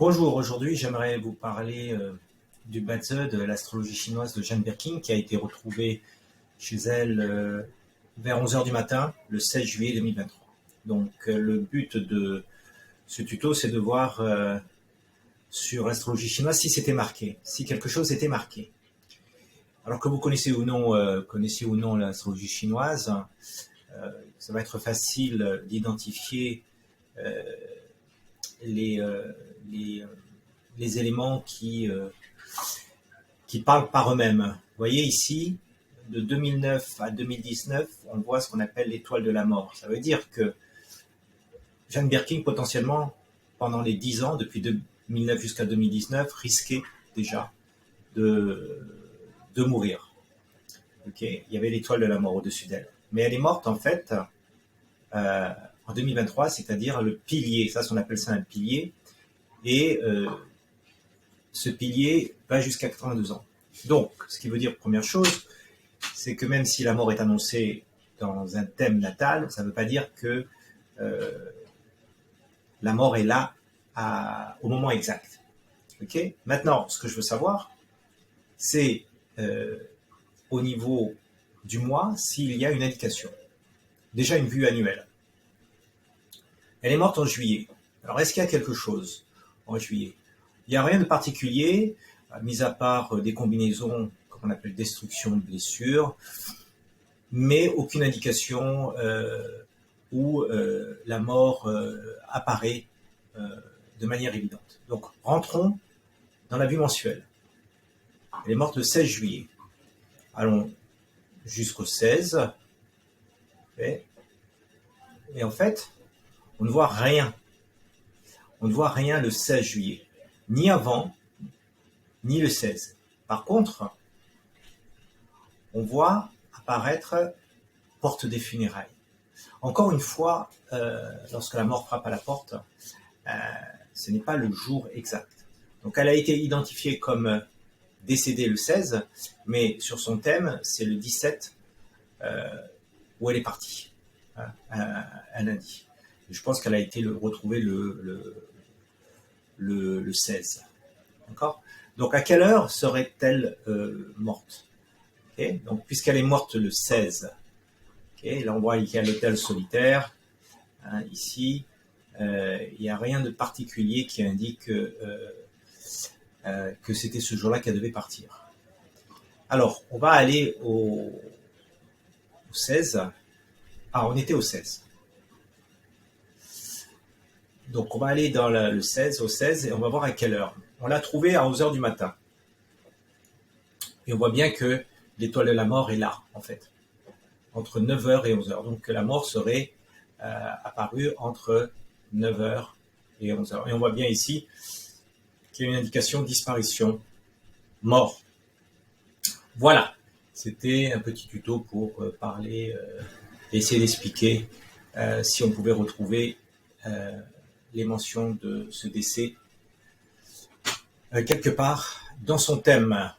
Bonjour, aujourd'hui j'aimerais vous parler du Bazi de l'astrologie chinoise de Jane Birkin qui a été retrouvée chez elle vers 11 heures du matin le 16 juillet 2023. Donc le but de ce tuto c'est de voir sur l'astrologie chinoise si c'était marqué, si quelque chose était marqué. Alors que vous connaissez ou non l'astrologie chinoise, ça va être facile d'identifier les, les éléments qui parlent par eux-mêmes. Vous voyez ici, de 2009 à 2019, on voit ce qu'on appelle l'étoile de la mort. Ça veut dire que Jane Birkin, potentiellement, pendant les 10 ans, depuis 2009 jusqu'à 2019, risquait déjà de mourir. Okay, il y avait l'étoile de la mort au-dessus d'elle. Mais elle est morte, en fait, en 2023, c'est-à-dire le pilier. Ça, on appelle ça un pilier. Et ce pilier va jusqu'à 82 ans. Donc, ce qui veut dire, première chose, c'est que même si la mort est annoncée dans un thème natal, ça ne veut pas dire que la mort est là au moment exact. Okay. Maintenant, ce que je veux savoir, c'est au niveau du mois, s'il y a une indication. Déjà une vue annuelle. Elle est morte en juillet. Alors, est-ce qu'il y a quelque chose en juillet? Il n'y a rien de particulier, mis à part des combinaisons qu'on appelle destruction de blessures, mais aucune indication où la mort apparaît de manière évidente. Donc, rentrons dans la vue mensuelle. Elle est morte le 16 juillet. Allons jusqu'au 16. Et en fait, on ne voit rien. On ne voit rien le 16 juillet. Ni avant, ni le 16. Par contre, on voit apparaître porte des funérailles. Encore une fois, lorsque la mort frappe à la porte, ce n'est pas le jour exact. Donc elle a été identifiée comme décédée le 16, mais sur son thème, c'est le 17 où elle est partie, un lundi. Et je pense qu'elle a été retrouvée le 16. D'accord ? Donc, à quelle heure serait-elle morte? Okay. Donc, puisqu'elle est morte le 16, okay, là on voit qu'il y a l'hôtel solitaire, hein, ici, il n'y a rien de particulier qui indique que c'était ce jour-là qu'elle devait partir. Alors, on va aller au 16. Ah, on était au 16. Donc, on va aller dans au 16, et on va voir à quelle heure. On l'a trouvé à 11 heures du matin. Et on voit bien que l'étoile de la mort est là, en fait, entre 9 heures et 11 heures. Donc, la mort serait apparue entre 9 heures et 11 heures. Et on voit bien ici qu'il y a une indication de disparition, mort. Voilà, c'était un petit tuto pour parler, essayer d'expliquer si on pouvait retrouver les mentions de ce décès quelque part dans son thème.